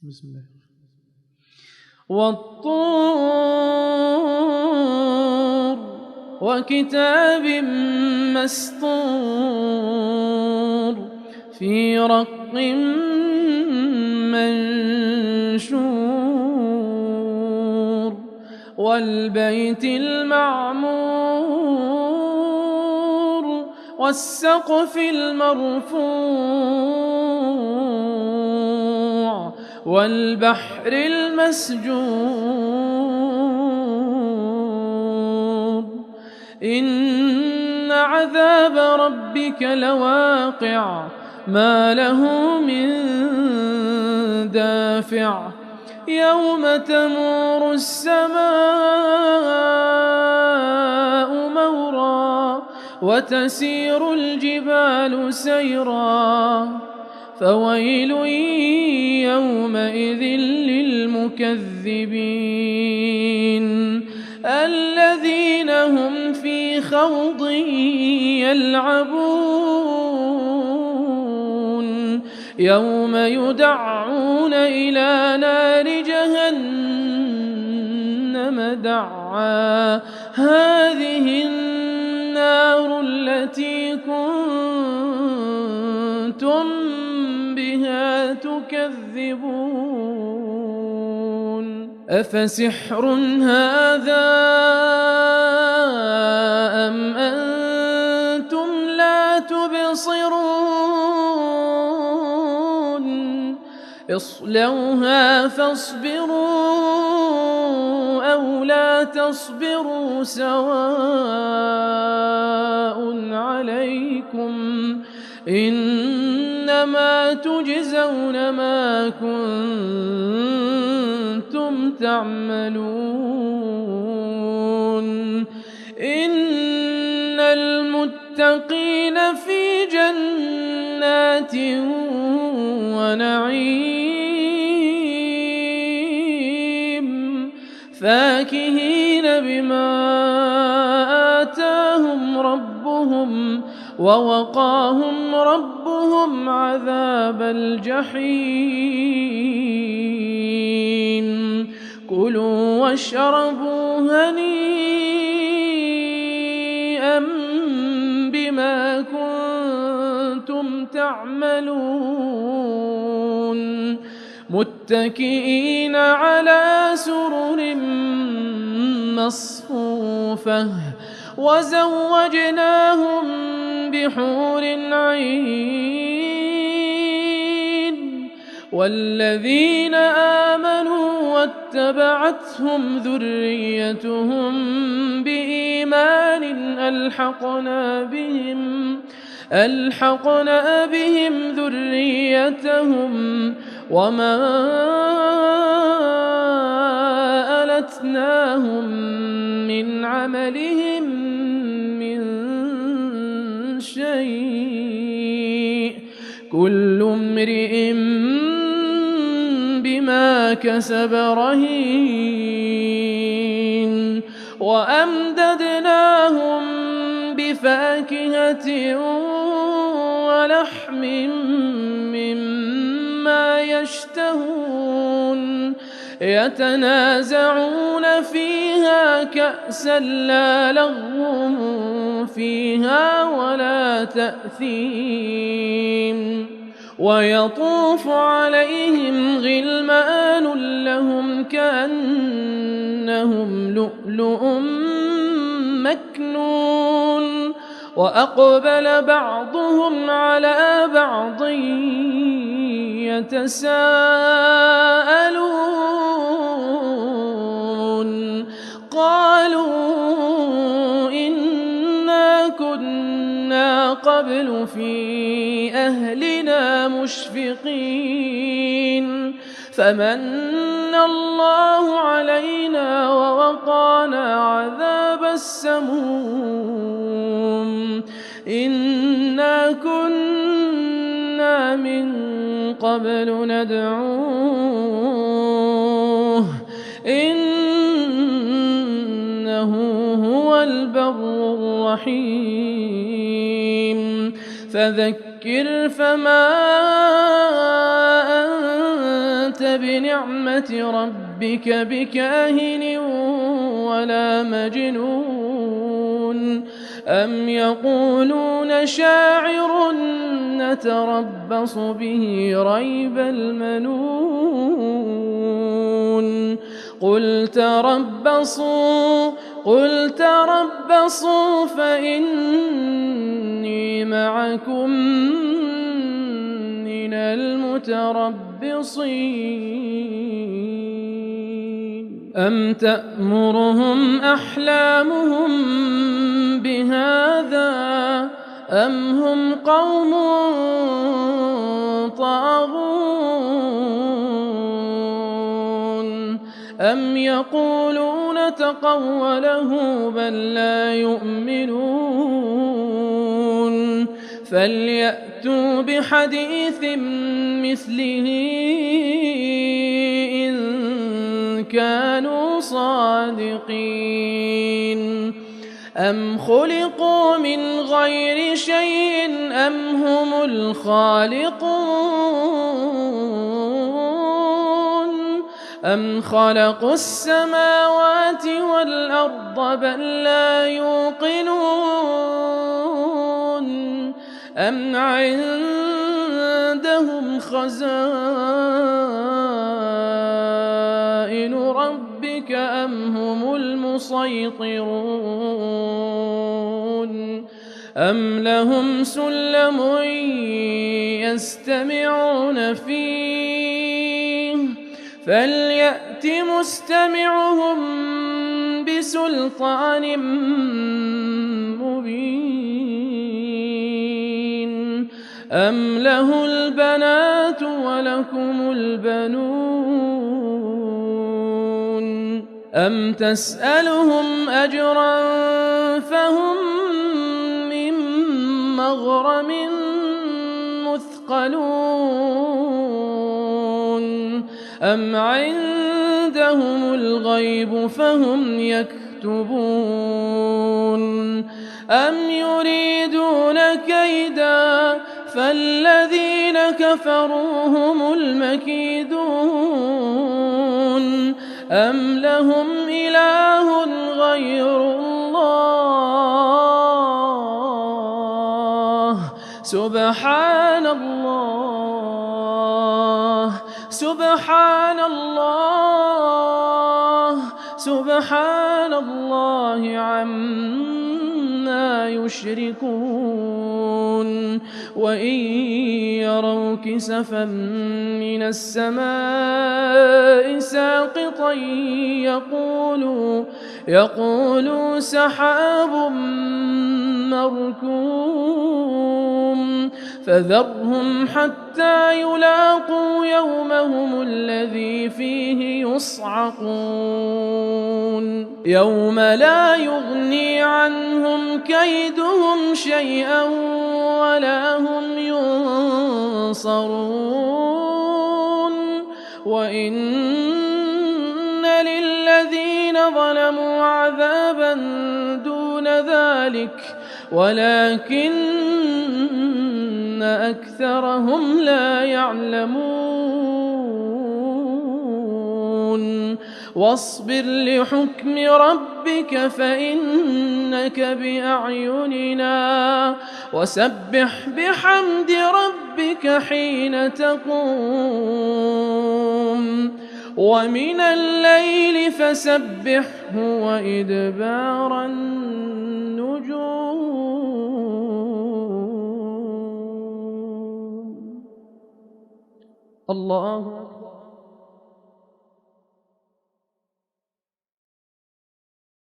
بسم الله. والطور وكتاب مسطور في رق منشور والبيت المعمور والسقف المرفوع والبحر المسجور إن عذاب ربك لواقع ما له من دافع يوم تمور السماء مورا وتسير الجبال سيرا فويل يومئذ للمكذبين الذين هم في خوض يلعبون يوم يدعون إلى نار جهنم دعا هذه النار التي كنتم بها تكذبون أفسحر هذا أم أنتم لا تبصرون اصلوها فاصبروا أو لا تصبروا سواء عليكم إنما تجزون ما كنتم تعملون إن المتقين في جنات ونعيم فاكهين بما آتاهم ربهم ووقاهم ربهم عذاب الجحيم كلوا واشربوا هنيئا بما كنتم تعملون متكئين على سرر مصفوفة وزوجناهم بحور عين والذين آمنوا واتبعتهم ذريتهم بإيمان ألحقنا بهم ذريتهم وما ألتناهم من عملهم من شيء كل امرئ بما كسب رهين وأمددناهم بفاكهة ولحم مما يشتهون يتنازعون فيها كأسا لا لغو فيها ولا تأثيم ويطوف عليهم غلمان لهم كأنهم لؤلؤ مكنون وأقبل بعضهم على بعض يتساءلون قالوا إنا كنا قبل في أهلنا مشفقين فمن الله علينا ووقانا عذاب السموم إنا كنا من قبل ندعوه إنه هو البر الرحيم فذكر فما أنت بنعمة ربك بكاهن ولا مجنون أم يقولون شاعر نتربص به ريب المنون قل تربصوا فإني معكم من المتربصين أم تأمرهم أحلامهم بهذا أم هم قوم طاغون أم يقولون تقوله بل لا يؤمنون فليأتوا بحديث مثله إن كانوا صادقين أم خلقوا من غير شيء أم هم الخالقون أم خلقوا السماوات والأرض بل لا يوقنون أم عندهم خزائن ربك أم هم المسيطرون أم لهم سلم يستمعون فيه فليأت مستمعهم بسلطان مبين أم له البنات ولكم البنون أم تسألهم أجرا فهم من مغرم مثقلون أم عندهم الغيب فهم يكتبون أم يريدون كيدا فالذين كفروا هم المكيدون أم لهم إله غير الله سبحان الله عما يشركون وإن يروا كسفا من السماء ساقطا يقولوا سحاب مركوم فذرهم حتى يلاقوا يومهم الذي فيه يصعقون يوم لا يغني عنهم كيدهم شيئا ولا هم ينصرون وإن للذين ظلموا عذابا دون ذلك ولكن أكثرهم لا يعلمون واصبر لحكم ربك فإنك بأعيننا وسبح بحمد ربك حين تقوم ومن الليل فسبحه وإدبار النجوم الله أكبر.